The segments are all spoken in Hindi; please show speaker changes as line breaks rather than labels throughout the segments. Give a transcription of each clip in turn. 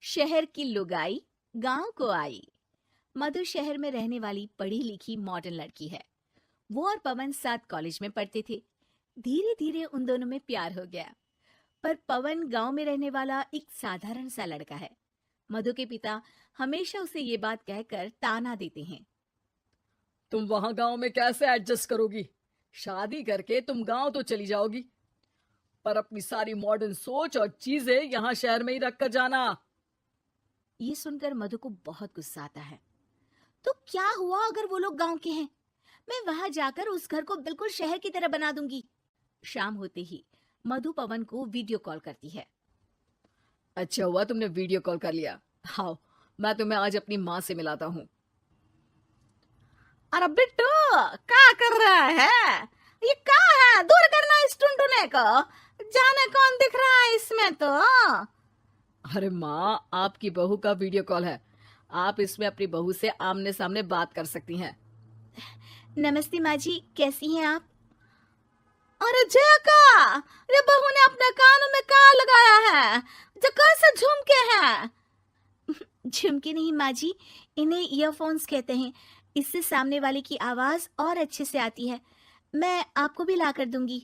शहर की लुगाई गांव को आई। मधु शहर में रहने वाली पढ़ी लिखी मॉडर्न लड़की है। वो और पवन साथ कॉलेज में पढ़ते थे। धीरे धीरे उन दोनों में प्यार हो गया। पर पवन गांव में रहने वाला एक साधारण सा लड़का है। मधु के पिता हमेशा उसे ये बात कहकर ताना देते हैं।
तुम वहां गांव में कैसे एडजस्ट करोगी? शादी करके तुम गांव तो चली जाओगी, पर अपनी सारी मॉडर्न सोच और चीजें यहाँ शहर में ही रख कर जाना।
ये सुनकर मधु को बहुत गुस्सा आता है। तो क्या हुआ अगर वो लोग गांव के हैं? मैं वहां जाकर उस घर को बिल्कुल शहर की तरह बना दूंगी। शाम होते ही मधु पवन को वीडियो कॉल करती है।
अच्छा हुआ तुमने वीडियो कॉल कर लिया। हाँ, मैं तुम्हें आज अपनी माँ से मिलाता हूँ।
अरे बिट्टू, क्या कर रहा है? ये क्या है? दूर करना इस टुनटुने को। जाने कौन दिख रहा है इसमें तो।
अरे माँ, आपकी बहू का वीडियो कॉल है। आप इसमें अपनी बहू से आमने सामने बात कर सकती हैं।
नमस्ते माँ जी, कैसी हैं आप? अरे जयका, ये बहू ने अपने कानों में क्या लगाया है? जो कैसे झुमके हैं? झुमके नहीं माँ जी, इन्हें ईयरफोन्स कहते हैं। इससे सामने वाले की आवाज और अच्छे से आती है। मैं आपको भी ला कर दूंगी।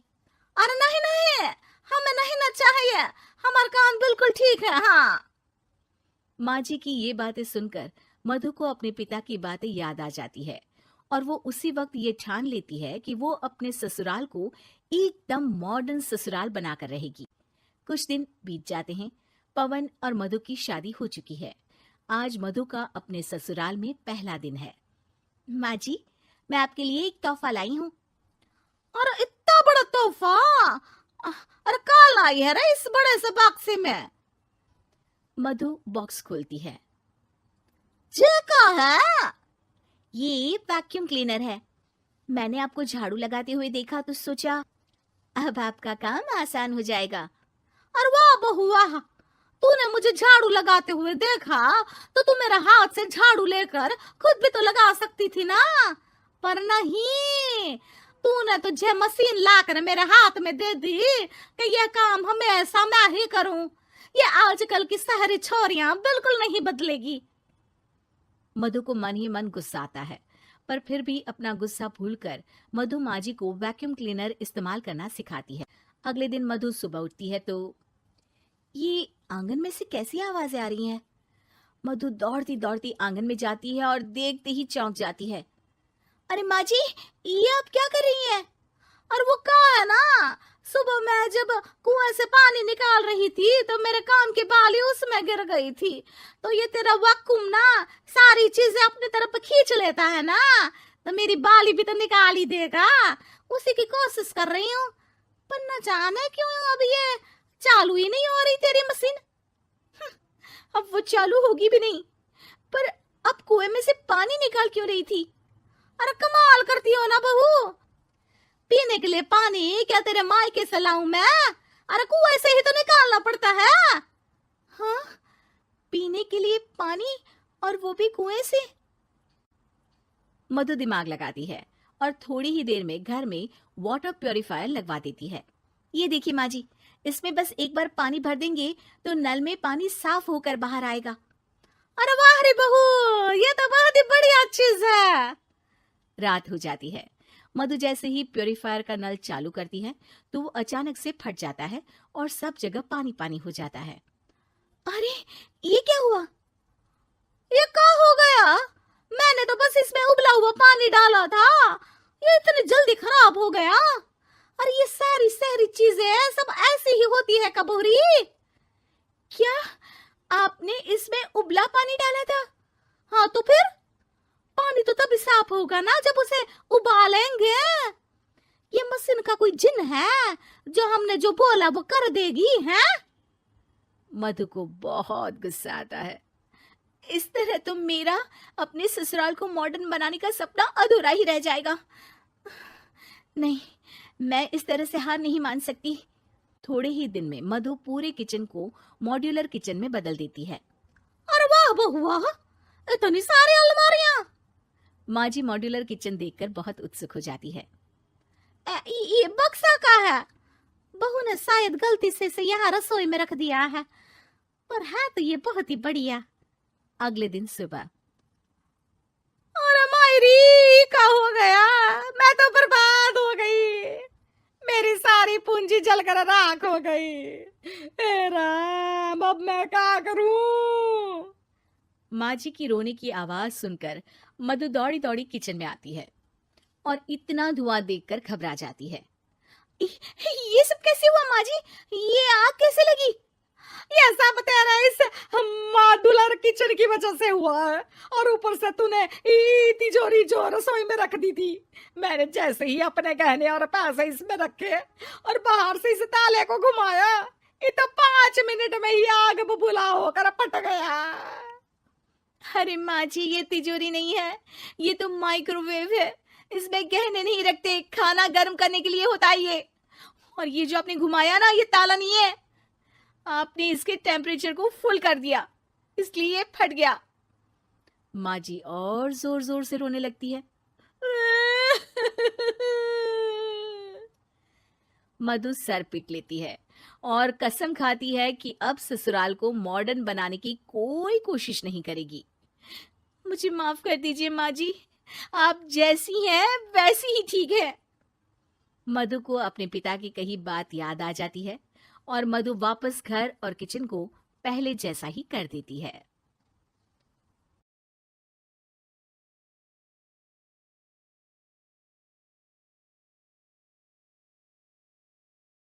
अरे नहीं नहीं, हमें नहीं ना चाहिए। हमारा कान बिल्कुल ठीक है। हाँ। माँ जी की ये बातें सुनकर मधु को अपने पिता की बातें याद आ जाती है और वो उसी वक्त ये ठान लेती है कि वो अपने ससुराल को एकदम मॉडर्न ससुराल बनाकर रहेगी। कुछ दिन बीत जाते हैं। पवन और मधु की शादी हो चुकी है। आज मधु का अपने ससुराल में पहला दिन है। माँ जी, मैं आपके लिए एक तोहफा लाई हूँ। अरे इतना बड़ा तोहफा! अरे क्या लाई है रे इस बड़े से बक्से में? मधु बॉक्स खोलती है। ये क्या है? ये वैक्यूम क्लीनर है। मैंने आपको झाड़ू लगाते हुए देखा तो सोचा अब आपका काम आसान हो जाएगा। अरे वाह बहू वाह, तूने मुझे झाड़ू लगाते हुए देखा तो तू मेरे हाथ से झाड़ू लेकर खुद भी तो लगा सकती थी ना। पर नहीं, तूने तो जे मशीन लाकर मेरे हाथ में दे दी कि यह काम हमेशा मैं ही करूं। ये आजकल की शहरी छोरियां बिल्कुल नहीं बदलेगी। मधु को मन ही मन गुस्सा आता है, पर फिर भी अपना गुस्सा भूलकर मधु माँ जी को वैक्यूम क्लीनर इस्तेमाल करना सिखाती है। अगले दिन मधु सुबह उठती है तो ये आंगन में से कैसी आवाजें आ रही हैं? मधु दौड़ती दौड़ती आंगन में जाती है और देखते ही चौंक जाती है। अरे माँ जी, ये आप क्या कर रही हैं? और वो कहा है ना, सुबह मैं जब कुएं से पानी निकाल रही थी तो मेरे कान की बाली उसमें गिर गई थी। तो ये तेरा वैक्यूम ना सारी चीजें अपनी तरफ खींच लेता है ना, तो मेरी बाली भी तो निकाल ही देगा। उसी की कोशिश कर रही हूँ, पर न जाने क्यों अब ये चालू ही नहीं हो रही तेरी मशीन। अब वो चालू होगी भी नहीं। पर अब कुएं में से पानी निकाल क्यों रही थी? अरे कमाल करती हो ना बहू। पीने के लिए पानी क्या तेरे मायके से लाऊं मैं? अरे कुएं से ही तो निकालना पड़ता है। हाँ, पीने के लिए पानी, और वो भी कुएं से। मधु दिमाग लगाती है और थोड़ी ही देर में घर में वाटर प्योरीफायर लगवा देती है। ये देखिए माँ जी, इसमें बस एक बार पानी भर देंगे तो नल में पानी साफ होकर बाहर आएगा। अरे वाह रे बहू, ये तो बहुत ही बढ़िया चीज है। रात हो जाती है। मधु जैसे ही प्योरीफायर का नल चालू करती है तो वो अचानक से फट जाता है और सब जगह पानी पानी हो जाता है। अरे ये क्या हुआ? ये क्या हो गया? मैंने तो बस इसमें उबला हुआ पानी डाला था, ये इतनी जल्दी खराब हो गया। अरे ये सारी शहरी चीजें सब ऐसी ही होती है कबूरी। क्या आपने इसमें उबला पानी डाला था? हाँ तो फिर पानी तो तभी साफ होगा ना जब उसे उबालेंगे। ये मशीन का कोई जिन है जो हमने जो बोला वो कर देगी है? मधु को बहुत गुस्सा आता है। इस तरह तो मेरा अपने ससुराल को मॉडर्न बनाने का सपना अधूरा ही रह जाएगा। नहीं, मैं इस तरह से हार नहीं मान सकती। थोड़े ही दिन में मधु पूरे किचन को मॉड्यूलर किचन में बदल देती है। अरे वाह बहू वाह, इतनी सारी अलमारियां! माँ जी मॉड्यूलर किचन देखकर बहुत उत्सुक हो जाती है। ये बक्सा का है? बहू ने शायद गलती से यहाँ रसोई में रख दिया है। पर है तो ये बहुत ही बढ़िया। अगले दिन सुबह, अरे मायरी का हो गया, मैं तो बर्बाद हो गई, मेरी सारी पूंजी जलकर राख हो गई। हे राम, अब मैं क्या करूं? माँ जी की रोने की आवाज सुनकर मधु दौड़ी दौड़ी किचन में आती है और इतना धुआं देखकर घबरा जाती है। ये सब कैसे हुआ माँ जी? ये आग कैसे लगी? ये सब तेरा इस मॉड्यूलर किचन की वजह से हुआ है, और ऊपर से तूने तिजोरी जो रसोई में रख दी थी, मैंने जैसे ही अपने गहने और पैसे इसमें रखे और बाहर से इस ताले को घुमाया, ये तो 5 मिनट में ही आग बबूला होकर फट गया। अरे माँ जी, ये तिजोरी नहीं है, ये तो माइक्रोवेव है, इसमें गहने नहीं रखते, खाना गर्म करने के लिए होता है ये। और ये जो आपने घुमाया ना, ये ताला नहीं है, आपने इसके टेम्परेचर को फुल कर दिया, इसलिए ये फट गया। माँ जी और जोर जोर से रोने लगती है। मधु सर पीट लेती है और कसम खाती है कि अब ससुराल को मॉडर्न बनाने की कोई कोशिश नहीं करेगी। मुझे माफ कर दीजिए माँ जी, आप जैसी हैं वैसी ही ठीक है। मधु को अपने पिता की कही बात याद आ जाती है और मधु वापस घर और किचन को पहले जैसा ही कर देती है।